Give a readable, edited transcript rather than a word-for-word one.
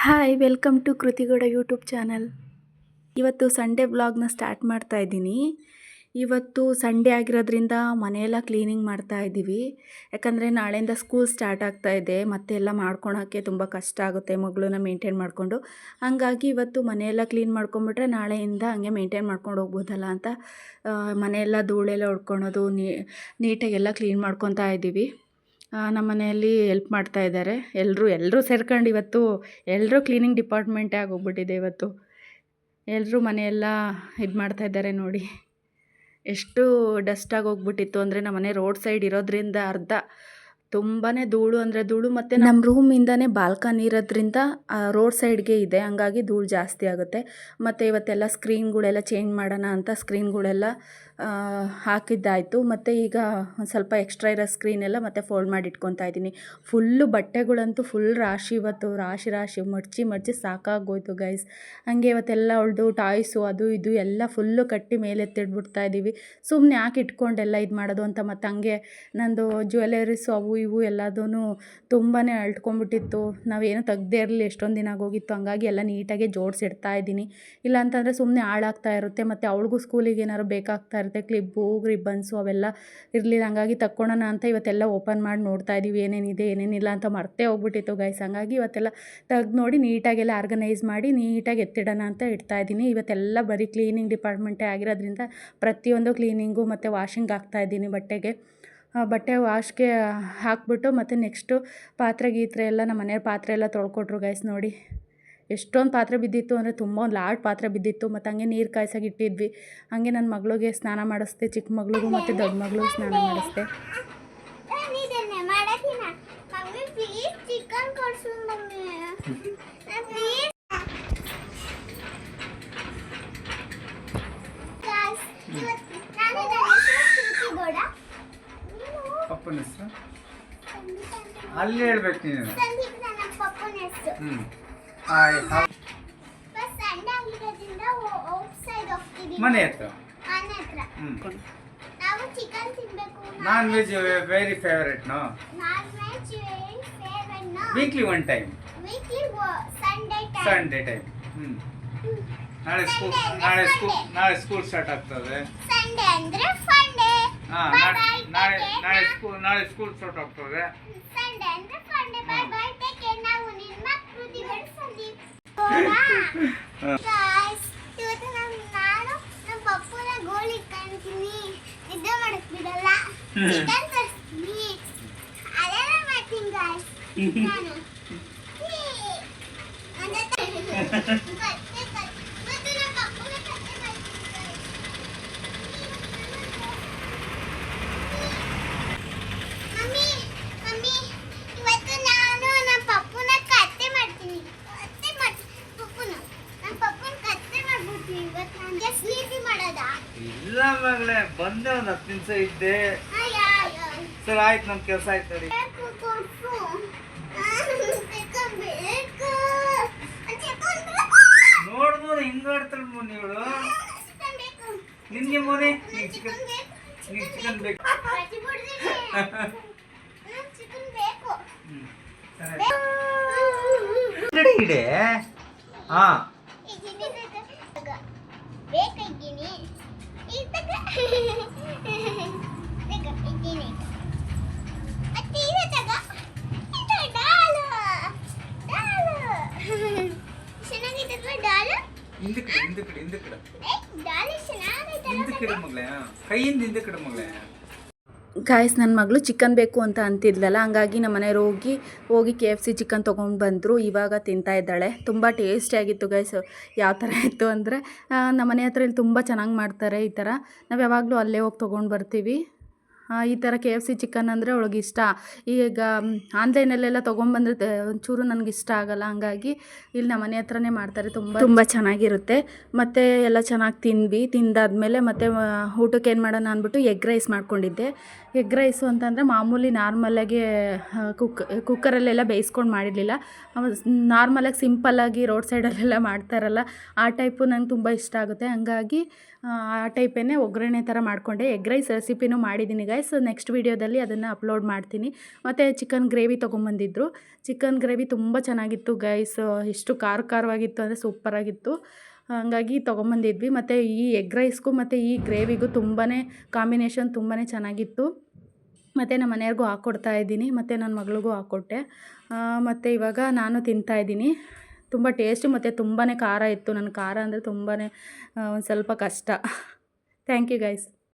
Hi welcome to Kruthi Gowda YouTube channel. ಇವತ್ತು Sunday ವ್ಲಾಗ್ನ start ಮಾಡ್ತಾ ಇದ್ದೀನಿ. ಇವತ್ತು ಸಂಡೇ ಆಗಿರೋದ್ರಿಂದ ಮನೆಯೆಲ್ಲ ಕ್ಲೀನಿಂಗ್ ಮಾಡ್ತಾ ಇದ್ದೀವಿ. ಯಾಕಂದರೆ ನಾಳೆಯಿಂದ ಸ್ಕೂಲ್ ಸ್ಟಾರ್ಟ್ ಆಗ್ತಾ ಇದೆ, ಮತ್ತೆ ಎಲ್ಲ ಮಾಡ್ಕೊಳಕ್ಕೆ ತುಂಬ ಕಷ್ಟ ಆಗುತ್ತೆ ಮಗಳನ್ನ ಮೇಂಟೈನ್ ಮಾಡಿಕೊಂಡು. ಹಾಗಾಗಿ ಇವತ್ತು ಮನೆಯೆಲ್ಲ ಕ್ಲೀನ್ ಮಾಡ್ಕೊಂಬಿಟ್ರೆ ನಾಳೆಯಿಂದ ಹಂಗೆ ಮೇಂಟೈನ್ ಮಾಡ್ಕೊಂಡು ಹೋಗ್ಬೋದಲ್ಲ ಅಂತ ಮನೆಯೆಲ್ಲ ಧೂಳೆಲ್ಲ ಹೊಡ್ಕೊಳೋದು ನೀಟಾಗೆಲ್ಲ ಕ್ಲೀನ್ ಮಾಡ್ಕೊತಾ ಇದ್ದೀವಿ. ನಮ್ಮ ಮನೆಯಲ್ಲಿ ಹೆಲ್ಪ್ ಮಾಡ್ತಾ ಇದ್ದಾರೆ ಎಲ್ಲರೂ ಸೇರ್ಕೊಂಡು. ಇವತ್ತು ಎಲ್ಲರೂ ಕ್ಲೀನಿಂಗ್ ಡಿಪಾರ್ಟ್ಮೆಂಟೇ ಆಗೋಗ್ಬಿಟ್ಟಿದೆ. ಇವತ್ತು ಎಲ್ಲರೂ ಮನೆಯೆಲ್ಲ ಇದು ಮಾಡ್ತಾ ಇದ್ದಾರೆ. ನೋಡಿ ಎಷ್ಟು ಡಸ್ಟಾಗಿ ಹೋಗ್ಬಿಟ್ಟಿತ್ತು ಅಂದರೆ, ನಮ್ಮ ಮನೆ ರೋಡ್ ಸೈಡ್ ಇರೋದ್ರಿಂದ ತುಂಬಾ ಧೂಳು ಅಂದರೆ ಧೂಳು. ಮತ್ತು ನಮ್ಮ ರೂಮಿಂದನೇ ಬಾಲ್ಕನಿ ಇರೋದ್ರಿಂದ ರೋಡ್ ಸೈಡ್ಗೆ ಇದೆ, ಹಂಗಾಗಿ ಧೂಳು ಜಾಸ್ತಿ ಆಗುತ್ತೆ. ಮತ್ತು ಇವತ್ತೆಲ್ಲ ಸ್ಕ್ರೀನ್ಗಳೆಲ್ಲ ಚೇಂಜ್ ಮಾಡೋಣ ಅಂತ ಸ್ಕ್ರೀನ್ಗಳೆಲ್ಲ ಹಾಕಿದ್ದಾಯಿತು. ಮತ್ತು ಈಗ ಒಂದು ಸ್ವಲ್ಪ ಎಕ್ಸ್ಟ್ರಾ ಇರೋ ಸ್ಕ್ರೀನೆಲ್ಲ ಮತ್ತೆ ಫೋಲ್ಡ್ ಮಾಡಿ ಇಟ್ಕೊತಾ ಇದ್ದೀನಿ. ಫುಲ್ಲು ಬಟ್ಟೆಗಳಂತೂ ಫುಲ್ ರಾಶಿ, ಇವತ್ತು ರಾಶಿ ಮಡ್ಚಿ ಸಾಕಾಗೋಯ್ತು ಗೈಸ್. ಹಾಗೆ ಇವತ್ತೆಲ್ಲ ಅವಳದು ಟಾಯ್ಸು ಅದು ಇದು ಎಲ್ಲ ಫುಲ್ಲು ಕಟ್ಟಿ ಮೇಲೆತ್ತಿಡ್ಬಿಡ್ತಾ ಇದ್ದೀವಿ. ಸುಮ್ಮನೆ ಯಾಕೆ ಇಟ್ಕೊಂಡೆಲ್ಲ ಇದು ಮಾಡೋದು ಅಂತ. ಮತ್ತು ಹಂಗೆ ನಂದು ಜ್ಯುವೆಲರೀಸು ಅವು ಇವು ಎಲ್ಲದೂ ತುಂಬಾ ಅಳ್ಟ್ಕೊಂಡ್ಬಿಟ್ಟಿತ್ತು. ನಾವೇನು ತೆಗ್ದೇ ಇರಲಿ, ಎಷ್ಟೊಂದು ದಿನ ಆಗೋಗಿತ್ತು. ಹಂಗಾಗಿ ಎಲ್ಲ ನೀಟಾಗಿ ಜೋಡಿಸಿಡ್ತಾ ಇದ್ದೀನಿ. ಇಲ್ಲಾಂತಂದರೆ ಸುಮ್ಮನೆ ಹಾಳಾಗ್ತಾ ಇರುತ್ತೆ. ಮತ್ತು ಅವಳಿಗೂ ಸ್ಕೂಲಿಗೆ ಏನಾದ್ರು ಬೇಕಾಗ್ತಾ ಇರುತ್ತೆ, ಕ್ಲಿಪ್ಪು ರಿಬ್ಬನ್ಸು ಅವೆಲ್ಲ ಇರಲಿಲ್ಲ. ಹಂಗಾಗಿ ತಕ್ಕೊಳ್ಳೋಣ ಅಂತ ಇವತ್ತೆಲ್ಲ ಓಪನ್ ಮಾಡಿ ನೋಡ್ತಾ ಇದ್ದೀವಿ, ಏನೇನಿದೆ ಏನೇನಿಲ್ಲ ಅಂತ. ಮರ್ತೇ ಹೋಗ್ಬಿಟ್ಟಿತ್ತು ಗೈಸ್. ಹಂಗಾಗಿ ಇವತ್ತೆಲ್ಲ ತೆಗ್ದು ನೋಡಿ ನೀಟಾಗೆಲ್ಲ ಆರ್ಗನೈಸ್ ಮಾಡಿ ನೀಟಾಗಿ ಎತ್ತಿಡೋಣ ಅಂತ ಇಡ್ತಾ ಇದ್ದೀನಿ. ಇವತ್ತೆಲ್ಲ ಬರೀ ಕ್ಲೀನಿಂಗ್ ಡಿಪಾರ್ಟ್ಮೆಂಟೇ ಆಗಿರೋದ್ರಿಂದ ಪ್ರತಿಯೊಂದು ಕ್ಲೀನಿಂಗು ಮತ್ತು ವಾಷಿಂಗ್ ಹಾಕ್ತಾಯಿದ್ದೀನಿ. ಬಟ್ಟೆ ವಾಶ್ಗೆ ಹಾಕ್ಬಿಟ್ಟು ಮತ್ತು ನೆಕ್ಸ್ಟು ಪಾತ್ರೆ ಎಲ್ಲ ನಮ್ಮ ಮನೆಯವ್ರ ಪಾತ್ರೆ ಎಲ್ಲ ತೊಳ್ಕೊಟ್ರು ಗೈಸ್. ನೋಡಿ ಎಷ್ಟೊಂದು ಪಾತ್ರೆ ಬಿದ್ದಿತ್ತು ಅಂದರೆ, ತುಂಬ ಒಂದು ಲಾಡ್ ಪಾತ್ರೆ ಬಿದ್ದಿತ್ತು. ಮತ್ತು ಹಂಗೆ ನೀರು ಕಾಯ್ಸೋಕೆ ಇಟ್ಟಿದ್ವಿ. ಹಾಗೆ ನನ್ನ ಮಗಳಿಗೆ ಸ್ನಾನ ಮಾಡಿಸ್ದೆ, ಚಿಕ್ಕ ಮಗಳಿಗೂ ಮತ್ತು ದೊಡ್ಡ ಮಗಳಿಗೂ ಸ್ನಾನ ಮಾಡಿಸ್ದೆ. ಪಪ್ಪನ ಹೆಸರು ಅಲ್ಲಿ ಹೇಳ್ಬೇಕು ನೀನು. ಮನೆ ಹತ್ರ non veg very favourite. No weekly one time, Sunday time. ನಾಳೆ ಸ್ಕೂಲ್ ಸ್ಟಾರ್ಟ್ ಆಗ್ತದೆ. ನಾಳೆ ಸ್ಕೂಲ್ ಸ್ಟಾರ್ಟ್ ಆಗ್ತದೆ. ಇಲ್ಲ ಮಗಳೇ, ಬಂದೆ ಒಂದು 10 ನಿಮಿಷ ಇದ್ದೆ. ಸರಿ ಆಯ್ತು, ನಮ್ಮ ಕೆಲಸ ಆಯ್ತು. ನೋಡಿ ನೋಡ್ಬೋದು ಹಿಂಗ ಆಡ್ತಾಳೆ ಇವಳು. ನಿನ್ಗೆ ಮೋನಿ ಚಿಕನ್ ಬೇಕು. ಇಡೆ ಹಾ ಗಾಯ್ಸ್, ನನ್ನ ಮಗಳು ಚಿಕನ್ ಬೇಕು ಅಂತ ಅಂತಿದ್ಲಲ್ಲ, ಹಂಗಾಗಿ ನಮ್ಮ ಮನೆಯವ್ರು ಹೋಗಿ KFC ಚಿಕನ್ ತೊಗೊಂಡು ಬಂದರು. ಇವಾಗ ತಿಂತಾ ಇದ್ದಾಳೆ. ತುಂಬ ಟೇಸ್ಟಿಯಾಗಿತ್ತು ಗೈಸ್. ಯಾವ ಥರ ಇತ್ತು ಅಂದರೆ, ನಮ್ಮ ಮನೆ ಹತ್ರ ಇಲ್ಲಿ ತುಂಬ ಚೆನ್ನಾಗಿ ಮಾಡ್ತಾರೆ ಈ ಥರ. ನಾವು ಯಾವಾಗಲೂ ಅಲ್ಲೇ ಹೋಗಿ ತೊಗೊಂಡು ಬರ್ತೀವಿ. ಈ ಥರ KFC ಚಿಕನ್ ಅಂದರೆ ಅವಳಿಗೆ ಇಷ್ಟ. ಈಗ ಆನ್ಲೈನಲ್ಲೆಲ್ಲ ತೊಗೊಂಬಂದ್ರೆ ಒಂಚೂರು ನನಗೆ ಇಷ್ಟ ಆಗೋಲ್ಲ. ಹಂಗಾಗಿ ಇಲ್ಲಿ ನಮ್ಮ ಮನೆ ಹತ್ರನೇ ಮಾಡ್ತಾರೆ, ತುಂಬ ಚೆನ್ನಾಗಿರುತ್ತೆ. ಮತ್ತು ಎಲ್ಲ ಚೆನ್ನಾಗಿ ತಿಂದಾದ್ಮೇಲೆ ಮತ್ತು ಊಟಕ್ಕೆ ಏನು ಮಾಡೋಣ ಅಂದ್ಬಿಟ್ಟು ಎಗ್ ರೈಸ್ ಮಾಡ್ಕೊಂಡಿದ್ದೆ. ಎಗ್ ರೈಸು ಅಂತಂದರೆ ಮಾಮೂಲಿ ನಾರ್ಮಲಾಗಿ ಕುಕ್ಕರಲ್ಲೆಲ್ಲ ಬೇಯಿಸ್ಕೊಂಡು ಮಾಡಿರಲಿಲ್ಲ. ನಾರ್ಮಲಾಗಿ ಸಿಂಪಲ್ಲಾಗಿ ರೋಡ್ ಸೈಡಲ್ಲೆಲ್ಲ ಮಾಡ್ತಾರಲ್ಲ, ಆ ಟೈಪು ನಂಗೆ ತುಂಬ ಇಷ್ಟ ಆಗುತ್ತೆ. ಹಂಗಾಗಿ ಆ ಟೈಪೇ ಒಗ್ಗರಣೆ ಥರ ಮಾಡಿಕೊಂಡೆ. ಎಗ್ ರೈಸ್ ರೆಸಿಪಿನೂ ಮಾಡಿದ್ದೀನಿ ಗೈಸ್. ಗಾಯ್ಸ್. ನೆಕ್ಸ್ಟ್ ವೀಡಿಯೋದಲ್ಲಿ ಅದನ್ನು ಅಪ್ಲೋಡ್ ಮಾಡ್ತೀನಿ. ಮತ್ತು ಚಿಕನ್ ಗ್ರೇವಿ ತೊಗೊಂಬಂದಿದ್ರು. ಚಿಕನ್ ಗ್ರೇವಿ ತುಂಬ ಚೆನ್ನಾಗಿತ್ತು ಗೈಸ್. ಎಷ್ಟು ಖಾರವಾಗಿತ್ತು ಅಂದರೆ ಸೂಪರಾಗಿತ್ತು. ಹಾಗಾಗಿ ತೊಗೊಂಬಂದಿದ್ವಿ. ಮತ್ತು ಈ ಎಗ್ ರೈಸ್ಗೂ ಮತ್ತು ಈ ಗ್ರೇವಿಗೂ ತುಂಬಾ ಕಾಂಬಿನೇಷನ್ ತುಂಬಾ ಚೆನ್ನಾಗಿತ್ತು. ಮತ್ತು ನಮ್ಮ ಮನೆಯವ್ರಿಗೂ ಹಾಕ್ಕೊಡ್ತಾ ಇದ್ದೀನಿ, ಮತ್ತು ನನ್ನ ಮಗಳಿಗೂ ಹಾಕ್ಕೊಟ್ಟೆ. ಮತ್ತು ಇವಾಗ ನಾನು ತಿಂತಾಯಿದ್ದೀನಿ. ತುಂಬ ಟೇಸ್ಟು ಮತ್ತು ತುಂಬಾ ಖಾರ ಇತ್ತು. ನನಗೆ ಖಾರ ಅಂದರೆ ತುಂಬಾ ಒಂದು ಸ್ವಲ್ಪ ಕಷ್ಟ. Thank you guys.